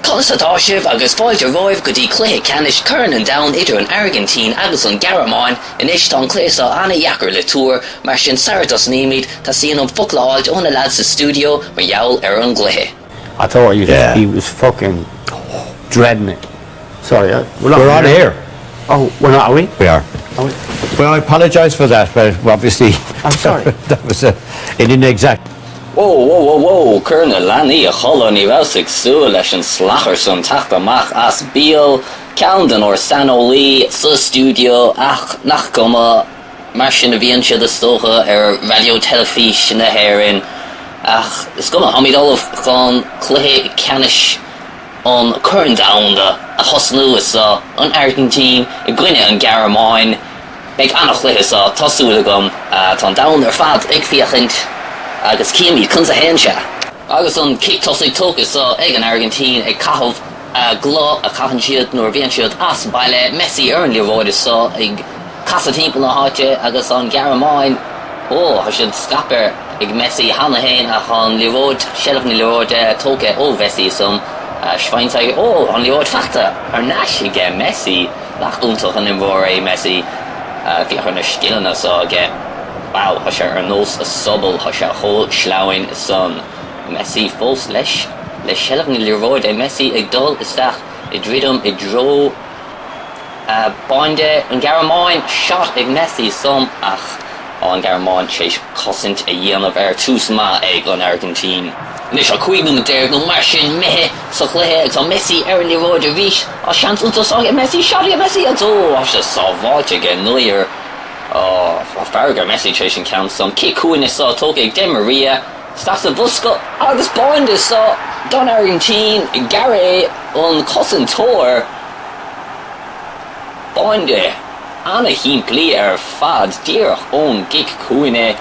Conas atáisih agus fáilte roimh go dtí cluichí canis churann an domhan idir an Argentín agus an Ghearmáin inis tá an cluichí anna dheacair le túr mar sin sairdos an imirt tá síon an fhoghlaim ón na lads sa studio mar gheall ar an gluichí. I thought he was fucking dreading it. Sorry, we're on here. Oh, we're not, are we? We are. Well, I apologise for that, but obviously I'm sorry. that was it didn't exact. Whoa, Colonel Lanny a chola ní bhásig sú leis an slachar son tacht amach as bíal ceandan or sanolí sa studio ach nach goma mar sin a bhíonn siad istócha ar radio telefís na haireann ach is goma hamid olaf gan cluichí canis an current downda a hosnú is an Argentín I gcuine an Ghearmáin ag annach cluichí sa tasúla gom tá down ar fad ag fiachint agus cíimi chun sa héanse. Agus an cic tosig tógus ag an Argentín ag cathmh glá a caitheann siad nuair bhíonn siad as baile Messi ar an líomhaireachta ag casa timpeall na háite agus an Ghearmáin tha siad scaipeadh ag Messi hana héin a an líomhaireachta seileamh na líomhaireachta tóca ó Messi som Schweinteige an líomhaireachta feachta ar náis ige Messi nach úntaach an imróir é Messi fiachar na scileanna ige wow, ha sé ar nós a sobal ha sé chó sláin son Messi fós leis seileamh na líomhaireachta Messi ag dul isteach I ddridim I dro bainde an Ghearmáin shot ag Messi som ach an Ghearmáin séis cosint a dhéanamh ar túsma ag an Argentín. Nis a cuiimú na déir go mar sin mithe sa chluichí ag tá Messi ar an líomhaireachta rís a seans úntas ag Messi shotí a Messi a dó a sé sábháilte ag nuir fargar Messi trééis count some ki cuaine sa tóca ag Maria stas a busca agus bainde sa don Argentín Garé an cosan tóir bainde anna himplí ar fad díreach ón gic cuaine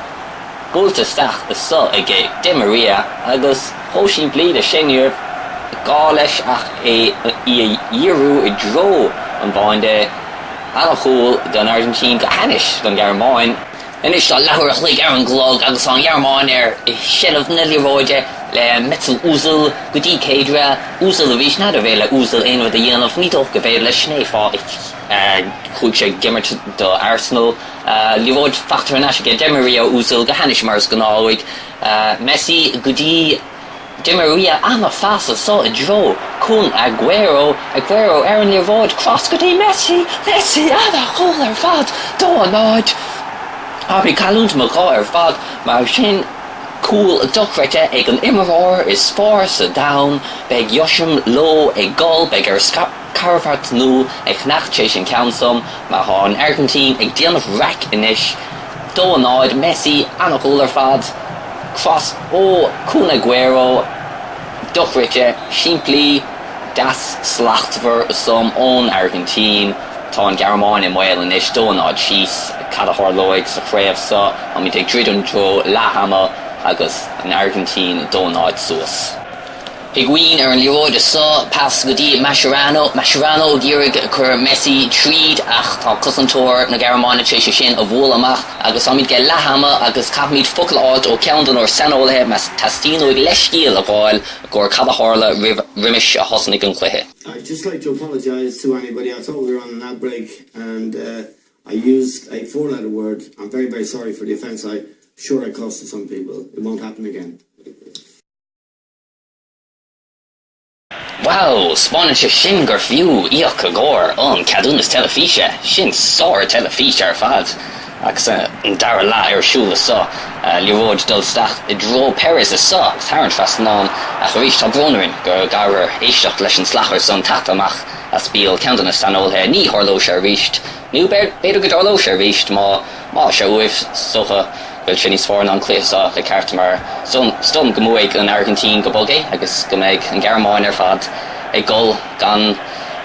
búlta stach is sa ag Maria agus hósin blí a sénior gá leis ach I dhíorú I dro an bainde Anna chúl don Argentín go hanis don Ghearmáin. Inis tá leabhar lig ar an glog agus an Ghearmáin ar seileamh na líomhaireachta le metal úsal go dtí céadra úsal a bhís nad a bhéile úsal éonmh a dhéanamh ní dómh go bhéile le snéifáid chuig sé imirt do Arsenal líomhaireachta feachtar na ige Maria úsal go hanis mars go nálaigh Messi go dtí Maria ama fasa so a dro kun Aguero ar an líomhaireachta cross go dtí Messi ada chul ar fad dó an náid Abi calúnt mo gá ar fad mar sin cool a dochreite ag an imreoir is fór sa down beg yoshim lo ag gol beg ar carfart nu ag nachtéis an council ma ha an Argentín ag déanamh rack inis dó an náid Messi anna chul ar fad cross Kun Aguero dochreite siimplí das slachtver som ón Argentín tá an Ghearmáin I mhail inis dó an náid síos cadathir loig sa chréamh sa an mi ag drid an dro lehama agus an Argentín dó an náid suas. Higuín ar an líomhaireachta sa pas go dtí Mascherano dírig chur Messi tríd ach tá cosantóir na Ghearmáin trééis sin a bhfuil amach agus amid ge lehama agus cabhmid foclaáid ó ceandan or sanolthe mas tastíú ag leiscíal a bháil gur cadathirla rimis a hosnig an cluiche. I'd just like to apologise to anybody. I thought we were on an ad break and I used a four-letter word. I'm very, very sorry for the offence. I'm sure I caused to some people. It won't happen again. Wow, Spanish sin gur fiú íoch a ggóir an cadúnas telefíse, sin sóir telefíse ar fad. Agus an dara lá ar siúla sa, líomhaireachta dul stacht I dro Paris is sa, tharant fast ná a chuéis tá brónarin gur garar éisteach leis an slachar san tacht amach as bíal ceandan na stanolthe ní thorló sé ríist. Nú beidir go dorló sé ríist má se uibh socha bhfuil sin níos fór an cluichí le ceart mar stom go mbeidh an Argentín go bogé agus go mbeidh an Ghearmáin ar fad ag gol gan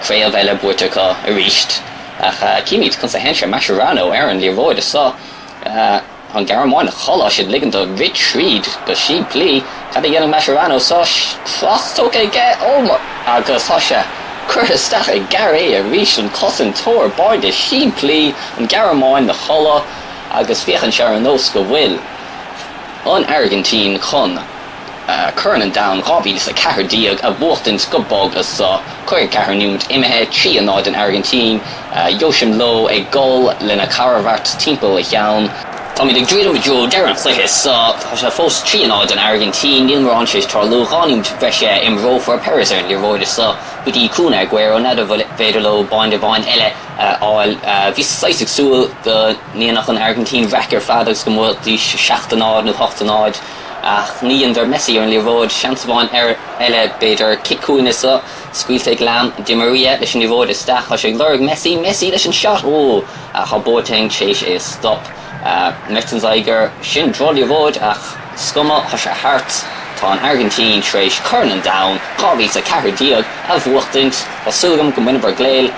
chréamh eile buirteacha a ríist. Ach cíimiid chun sa hense Mascherano ar an líomhaireachta sa an Ghearmáin chola siad ligean do rit tríd go sí plí cad dhéanam Mascherano sa tóca ige agus tá sé chuirteach ag Garé a ríist an cosan tóir bairde sí plí an Ghearmáin na chola agus fiochan se ar nós go bhfuil an Argentín chun Curnan down Robbie's a Cahardiag a Bolton Scubbog as Cuir Caharnúd Imihe Chi an Argentín Yoshim Low a goal Lena Caravart Temple a Yawn Tommy the Dream with Joe Darren Flickis has a first Chi an Argentín Neil Moranches Charlo Ghanium Vesha Imro for Paris and Leroydis with the Kuna Guerrero Nada Vedelo Bond Ele all Visaic Sul the Nianach Argentín Racker Fathers Gumwelt the Shachtanad and Hochtanad ní an der Messi an leród seansbáin eile beidir kicúine sa scuilte glam de Maria leis an leród is stach a sé lurg Messi leis an shot ha bóting chéis is stop Mertens aiger sin dro leród ach scumma ha sé hart tá an Argentín tréis Curnan down Robbie's a Cahardiag a bhuachtint a sulgam go minbar gléil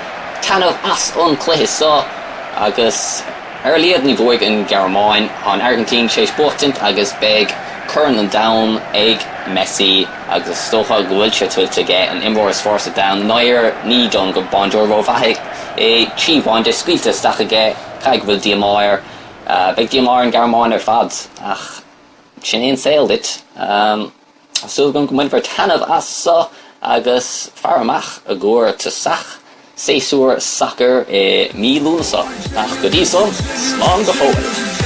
tanmh as an cluichí sa agus liad ní bhuaig an Ghearmáin an Argentín tréis bhuachtint agus beg Curnan down egg Messi agus stocha gohfuilse tuilte ge an imór is forsa down nair ní don go bandor rovaig chi bhain de scuilte stacha ge caig bhfuil diamair beg diamair an Ghearmáin fad ach sin éon sail dit so go muin ver tanmh as sa agus faramach a gcóir ta sach séúr soccer mílúna sa ach go dtí son slán go fóil